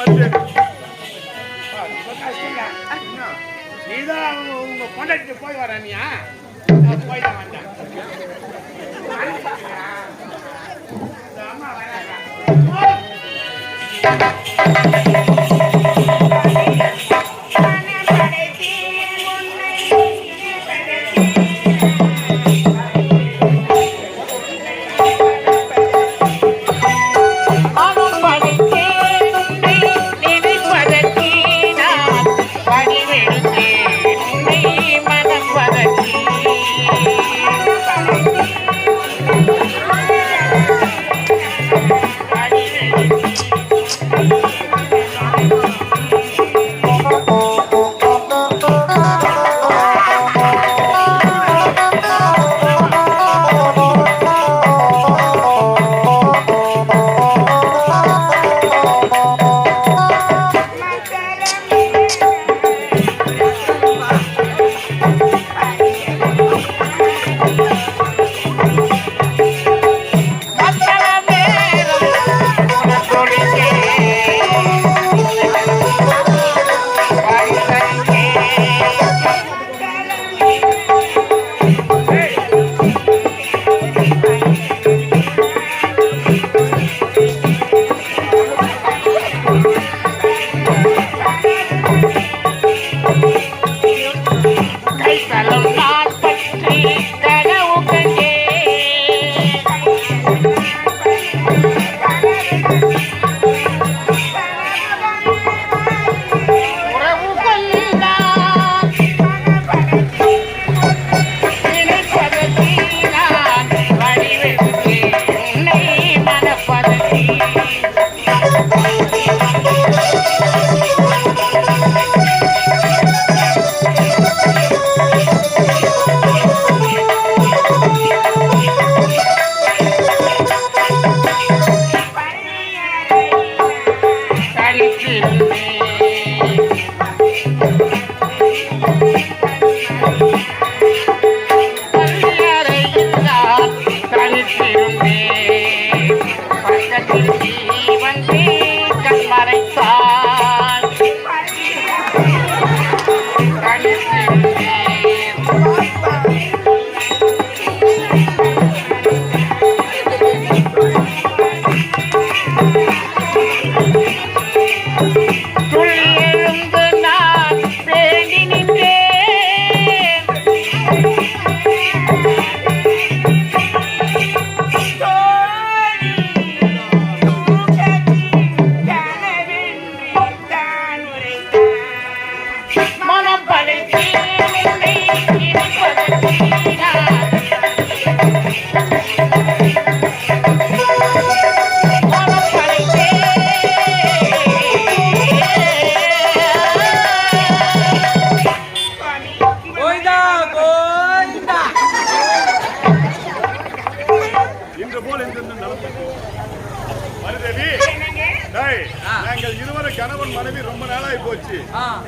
மருந்து நீதான் உங்க பொண்டாட்டி போய் வரானியா? போய் தான் வந்தேன். அம்மா வராங்க. நாங்கள் இருவரும் கணவன் மனைவி ரொம்ப நாளாகி போச்சு.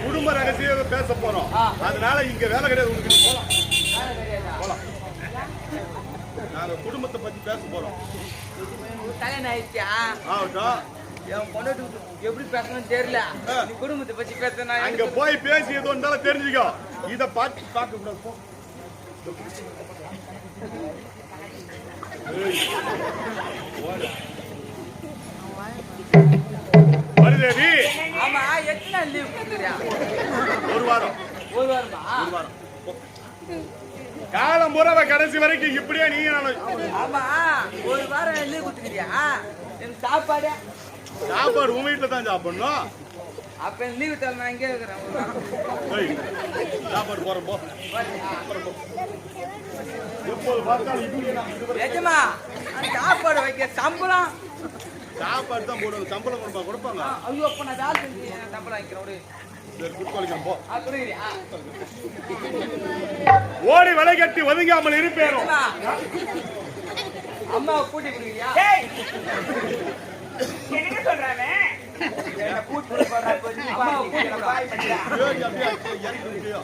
குடும்ப ரகசியம் பேச போறோம். அதனால இங்க வேலை கிடையாது. போலாம். நாங்க குடும்பத்தை பத்தி பேச போறோம். எப்படி பேசணும் தெரியல. குடும்பத்தை பத்தி பேச அங்க போய் பேசி எது வந்தாலும் தெரிஞ்சுக்கோ. இத பார்த்து பார்க்க கூடாது. மருதேவி, ஆமா, எத்தனை லீவ் கொடுக்குறியா? ஒரு வாரம். ஒரு வாரமா? ஒரு வாரம். காலம் பூரா கடைசி வரைக்கும் இப்படியே நீ ஆமா, ஒரு வாரம் லீவ் கொடுத்துக்கிறியா? எனக்கு சாப்பாடு சாப்பாடு உங்க வீட்டுல தான் சாப்பிடணும். அப்ப லீவ் தர நான் இங்கே இருக்கிறேன். சாப்பாடு போறோம் போ. நிஜமா சாப்பாடு வைக்க சம்பளம் சாப்பாடு தான் போடுவாங்க. சம்பளம் கொடுப்பாங்க. ஐயோ, அப்ப நான் வேலை செஞ்சு சம்பளம் வாங்கிக்கிறேன். ஓடி வலை கட்டி ஒதுங்காமல் இருப்பேன். அம்மா கூட்டி கொடுக்குறியா? என்ன சொல்றானே? என்ன கூட்டு போறா கொஞ்சம் பாய் பண்ணியா இறங்கி விட்டியோ?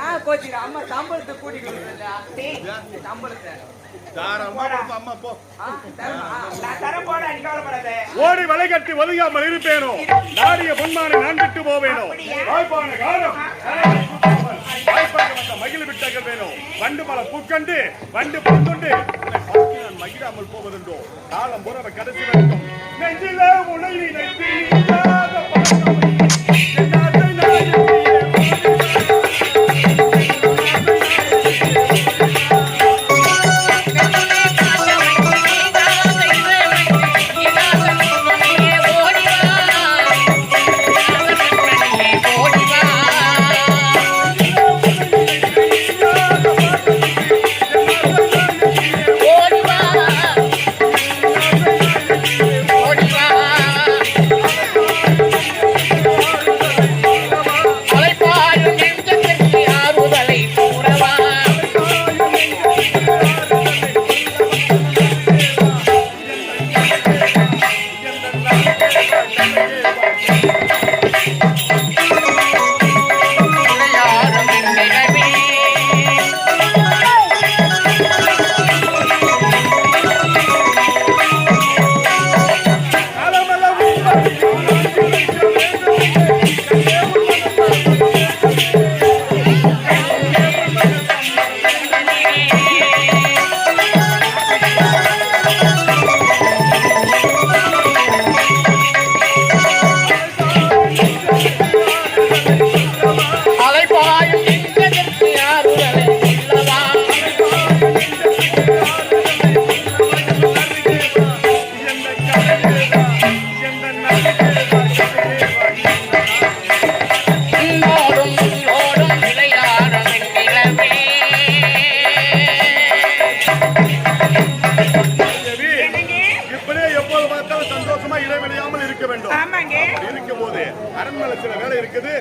ஏன் கோச்சிக்கிற அம்மா சம்பளத்தை கூட்டி கொடுக்குறா சம்பளத்தை தாராளமா கொடுப்பா, அம்மா போ. நான் தர போட நீ கவலைப்படாத. ஓடி வலை கட்டி ஒதுங்காமல் இருப்பேனோ, நாடிய பொன்மானை நான் விட்டு போவேனோ, வாய்ப்பான காலம் வாய்ப்பாக வந்த மகிழ் விட்டகள் வேணும், வண்டு மல பூக்கண்டு வண்டு பொந்துண்டு நான் மகிழாமல் போவதுண்டோ, காலம் புறவை கடைசி வரைக்கும் நெஞ்சில உனை நினைத்து இல்லாத பழக்கம் என்னாத்தை நாயகியே அரண்மனை சில வேலை இருக்குது.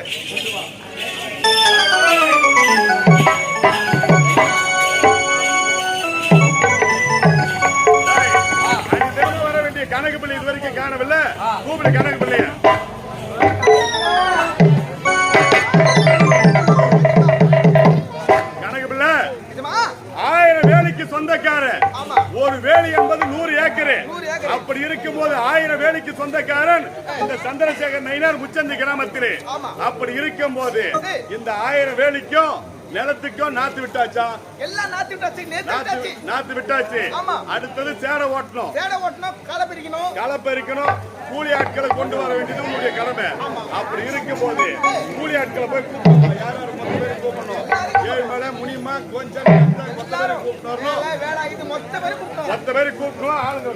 வர வேண்டிய கணக்கு பிள்ளை இதுவரைக்கும் காணவில்லை. கூப்பிடு கணக்கு பிள்ளைய. கணக்கு பிள்ளை 1000 வேலைக்கு சொந்தக்காரன். ஒரு வேலி என்பது 100 ஏக்கர். அப்படி இருக்கும் போது 1000 வேலைக்கு சொந்தக்காரன் இந்த சந்திரசேகர் நயினார் முச்சந்தி கிராமத்திலே. அப்படி இருக்கும் போது இந்த 1000 வேலைக்கும் நிலத்துக்கும் நாத்து விட்டாச்சா? எல்லாம் நாத்து விட்டாச்சு. நாத்து விட்டாச்சு. அடுத்தது சேடை ஓட்டணும், களை பறிக்கணும், கூலி ஆட்களை கொண்டு வர வேண்டியது உங்களுடைய கடமை. அப்படி இருக்கும் போது கூலி ஆட்களை போய் கூப்பிடணும். யார் யார் 10 பேரை கூப்பிடணும். ஏழ்மலை முனிமா கொஞ்சம் 10 பேரை கூப்பிடணும். 10 பேரை கூப்பிடணும். ஆளுங்க